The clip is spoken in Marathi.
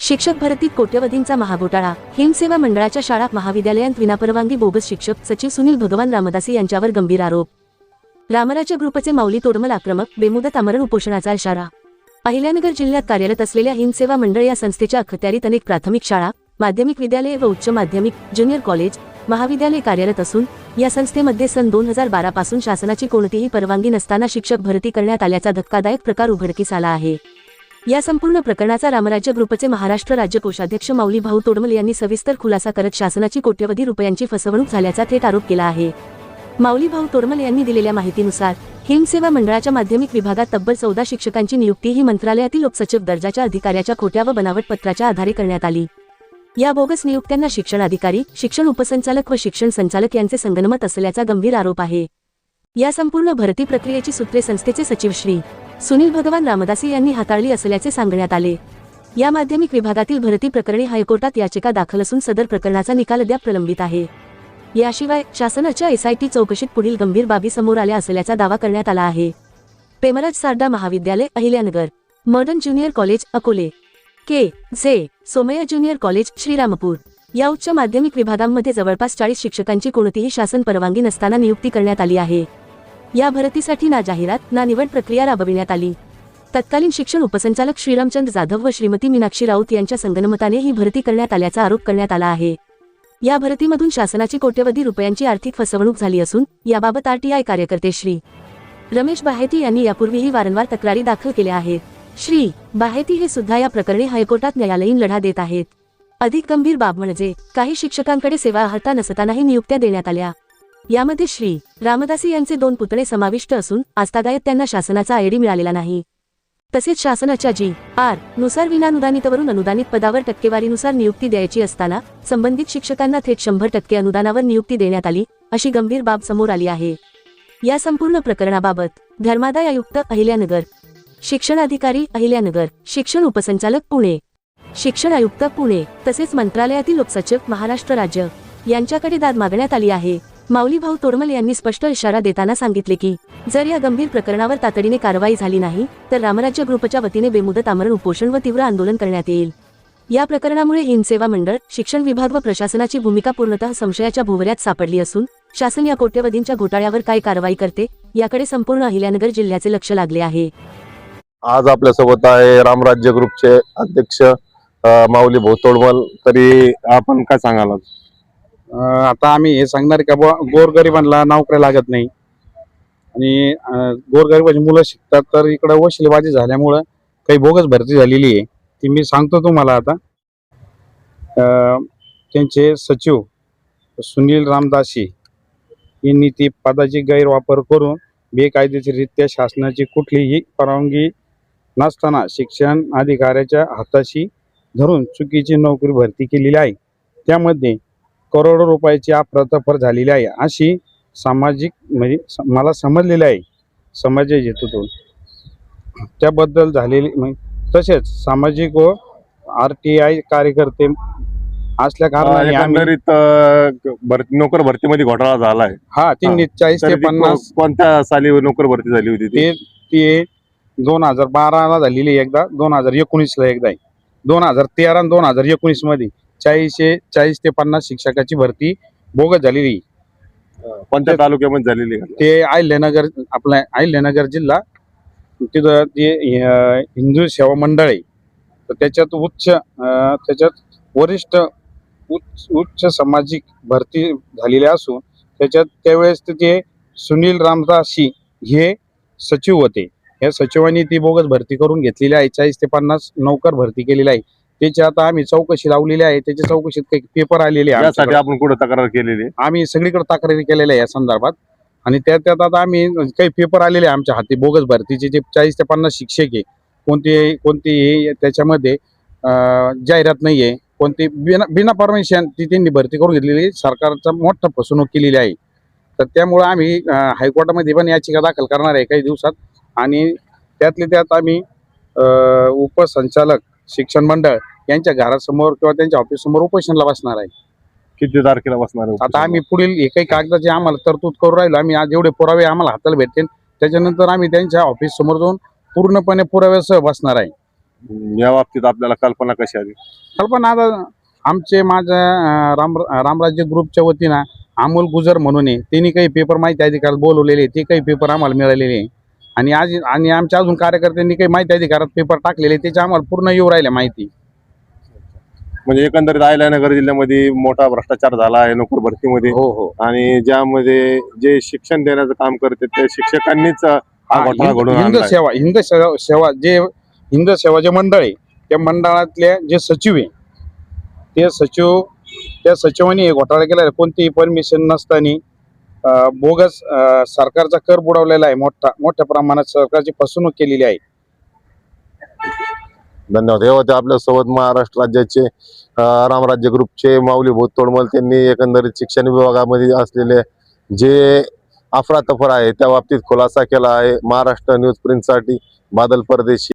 शिक्षक भरतीत कोट्यवधींचा महाघोटाळा। हिमसेवा मंडळाच्या शाळा महाविद्यालयांत विनापरवानगी बोगस शिक्षक सचिव सुनील भगवान रामदासी यांच्यावर गंभीर आरोप। रामराज्य ग्रुपचे माऊली तोडमल आक्रमक बेमुदत आमरण उपोषणाचा इशारा। अहिल्यानगर जिल्ह्यात कार्यरत असलेल्या हिमसेवा मंडळ या संस्थेच्या अखत्यारीत अनेक प्राथमिक शाळा, माध्यमिक विद्यालये व उच्च माध्यमिक, ज्युनियर कॉलेज, महाविद्यालय कार्यरत असून या संस्थेमध्ये सन 2012 पासून शासनाची कोणतीही परवानगी नसताना शिक्षक भरती करण्यात आल्याचा धक्कादायक प्रकार उघडकीस आला आहे। या संपूर्ण प्रकरणाचा रामराज्य ग्रुपचे महाराष्ट्र राज्य कोषाध्यक्ष माऊली भाऊ तोडमल यांनी सविस्तर खुलासा करत शासनाची कोट्यवधी रुपयांची फसवणूक झाल्याचा थेट आरोप केला आहे। माऊली भाऊ तोडमल यांनी दिलेल्या माहितीनुसार हिमसेवा मंडळाच्या माध्यमिक विभागात तब्बल 14 शिक्षकांची नियुक्ती ही मंत्रालयातील उपसचिव दर्जाच्या अधिकाऱ्याच्या खोट्या व बनावट पत्राच्या आधारे करण्यात आली। या बोगस नियुक्त्यांना शिक्षण अधिकारी, शिक्षण उपसंचालक व शिक्षण संचालक यांचे संगनमत असल्याचा गंभीर आरोप आहे। या संपूर्ण भरती प्रक्रियेची सूत्रे संस्थेचे सचिव श्री सुनील भगवान रामदासी यांनी हाताळली असल्याचे सांगण्यात आले। या माध्यमिक विभागातील भरती प्रकरणी हायकोर्टात याचिका दाखल असून सदर प्रकरणाचा निकाल अद्याप प्रलंबित आहे। याशिवाय शासनाच्या SIT चौकशीत पुढील गंभीर बाबी समोर आल्या असल्याचा दावा करण्यात आला आहे। पेमराज सारडा महाविद्यालय Ahilyanagar, modern junior college Akole, K J. Somaiya junior college Shrirampur या उच्च माध्यमिक विभागांमध्ये जवळपास 40 शिक्षकांची कोणतीही शासन परवानगी नसताना नियुक्ती करण्यात आली आहे। या भरतीसाठी ना जाहिरात ना निवड प्रक्रिया राबविण्यात आली। तत्कालीन शिक्षण उपसंचालक श्रीरामचंद्र जाधव व श्रीमती मीनाक्षी राऊत यांच्या संगनमताने ही भरती करण्यात आल्याचा आरोप करण्यात आला आहे। या भरतीमधून शासनाची कोट्यवधी रुपयांची आर्थिक फसवणूक झाली असून याबाबत RTI कार्यकर्ते श्री रमेश बाहेती यांनी यापूर्वीही वारंवार तक्रारी दाखल केल्या आहेत। श्री बाहेती हे सुद्धा या प्रकरणी हायकोर्टात न्यायालयीन लढा देत आहेत। अधिक गंभीर बाब म्हणजे काही शिक्षकांकडे सेवा अर्हता नसतानाही नियुक्त्या देण्यात आल्या। यामध्ये श्री रामदासी यांचे 2 पुतणे समाविष्ट असून आजतागायत त्यांना शासनाचा ID मिळालेला नाही। तसेच शासनाच्या G.R. नुसार विनानुदानितवरून अनुदानित पदावर टक्केवारीनुसार नियुक्ती द्यायची असताना संबंधित शिक्षकांना थेट 100% अनुदानावर नियुक्ती देण्यात आली, अशी गंभीर बाब समोर आली आहे। या संपूर्ण प्रकरणाबाबत धर्मादाय आयुक्त अहिल्यानगर, शिक्षण अधिकारी अहिल्यानगर, शिक्षण उपसंचालक पुणे, शिक्षण आयुक्त पुणे तसेच मंत्रालयातील उपसचिव महाराष्ट्र राज्य यांच्याकडे दाद मागण्यात आली आहे। माऊली भाऊ तोडमल यांनी स्पष्ट इशारा देताना सांगितले की जर या गंभीर प्रकरणावर तातडीने कारवाई झाली नाही तर रामराज्य ग्रुपच्या वतीने बेमुदत आमरण उपोषण व तीव्र आंदोलन करण्यात येईल। या प्रकरणामुळे हिमसेवा मंडळ, शिक्षण विभाग व प्रशासनाची भूमिका पूर्णतः संशयाच्या भोवऱ्यात सापडली असून शासन या कोट्यवधींच्या घोटाळ्यावर काय कारवाई करते याकडे संपूर्ण अहिल्यानगर जिल्ह्याचे लक्ष लागले आहे। आज आपल्या सोबत आहे रामराज्य ग्रुपचे अध्यक्ष माऊली भाऊ तोडमल। तरी आपण काय सांगाल? आता आम्ही हे सांगणार का गोरगरिबांना नोकऱ्या लागत नाही आणि गोरगरिबाची मुलं शिकतात तर इकडे वशिलेबाजी झाल्यामुळं काही बोगस भरती झालेली आहे ती मी सांगतो तुम्हाला। आता त्यांचे सचिव सुनील रामदासी यांनी ती पदाची गैरवापर करून बेकायदेशीररित्या शासनाची कुठलीही परवानगी नसताना शिक्षण अधिकाऱ्याच्या हाताशी धरून चुकीची नोकरी भरती केलेली आहे। त्यामध्ये करोडो रुपयाची अफरातफर झालेली आहे अशी सामाजिक म्हणजे मला समजलेले आहे समाजाच्या हेतूतून त्याबद्दल झालेली। तसेच सामाजिक व RTI कार्यकर्ते असल्या कारणाने नोकर भरतीमध्ये घोटाळा झाला आहे। हा, ती 40 ते 50 कोणत्या साली नोकर भरती झाली होती? ते 2012 ला झालेली, एकदा 2019 ला एकदा आहे, 2013 आणि 2019 मध्ये 40 ते 50 शिक्षकाची भरती बोगस झालेली। कोणत्या तालुक्यामध्ये झालेली? ते अहिल्यानगर, आपला अहिल्यानगर जिल्हा, तिथं ते हिंदू सेवा मंडळ आहे तर त्याच्यात वरिष्ठ उच्च सामाजिक भरती झालेली असून त्यावेळेस ते सुनील रामदासी हे सचिव होते। या सचिवांनी ती बोगस भरती करून घेतलेली आहे। 40 ते 50 नोकर भरती केलेली आहे। त्याची आता आम्ही चौकशी लावलेली आहे। त्याच्या चौकशीत काही पेपर आलेले आहे। आपण कुठे तक्रार केलेली? आम्ही सगळीकडे तक्रारी केलेल्या आहे या संदर्भात आणि त्यात आता आम्ही काही पेपर आलेले आहे आमच्या हाती बोगस भरतीचे। जे 40 ते 50 शिक्षक आहे, कोणती त्याच्यामध्ये जाहिरात नाहीये, कोणती बिना परमिशन ती त्यांनी भरती करून घेतलेली, सरकारचा मोठा फसवणूक केलेली आहे। तर त्यामुळे आम्ही हायकोर्टामध्ये पण याचिका दाखल करणार आहे काही दिवसात आणि त्यातले त्यात आम्ही उपसंचालक शिक्षण मंडळ यांच्या घरासमोर किंवा त्यांच्या ऑफिस समोर उपोषणाला बसणार आहे। किती तारखेला बसणार? आता आम्ही पुढील हे काही कागदाची आम्हाला तरतूद करू राहिलो आम्ही। आज जेवढे पुरावे आम्हाला हाताला भेटतील त्याच्यानंतर आम्ही त्यांच्या ऑफिस समोर जाऊन पूर्णपणे पुराव्यासह बसणार आहे। या बाबतीत आपल्याला कल्पना कशी आली? कल्पना आता माझ्या रामराज्य ग्रुपच्या वतीनं अमोल गुजर म्हणून आहे, त्यांनी काही पेपर माहिती अधिकारात बोलवलेले, ते काही पेपर आम्हाला मिळालेले आहे. आणि आमच्या अजून कार्यकर्त्यांनी काही माहिती अधिकारात पेपर टाकलेले, त्याची आम्हाला पूर्ण येऊ राहिल्या माहिती. म्हणजे एकंदरीत अहिल्यानगर जिल्ह्यामध्ये मोठा भ्रष्टाचार झाला आहे नोकर भरतीमध्ये, हो हो. आणि ज्यामध्ये जे शिक्षण देण्याचं काम करते त्या शिक्षकांनीच हा घोटाळा घडवून आणलाय. हिंद सेवा जे मंडळ आहे, त्या मंडळातले जे सचिव आहे, त्या सचिवांनी हे घोटाळा केला. कोणतीही परमिशन नसताना बोगस सरकारचा कर बुडवलेला आहे, मोठ्या प्रमाणात सरकारची फसवणूक केलेली आहे. धन्यवाद. हे होते आपल्यासोबत महाराष्ट्र राज्याचे रामराज्य ग्रुपचे माऊली भाऊ तोडमल. त्यांनी एकंदरीत शिक्षण विभागामध्ये असलेले जे अफरातफर आहे त्या बाबतीत खुलासा केला आहे. महाराष्ट्र न्यूज प्रिंटसाठी बादल परदेशी.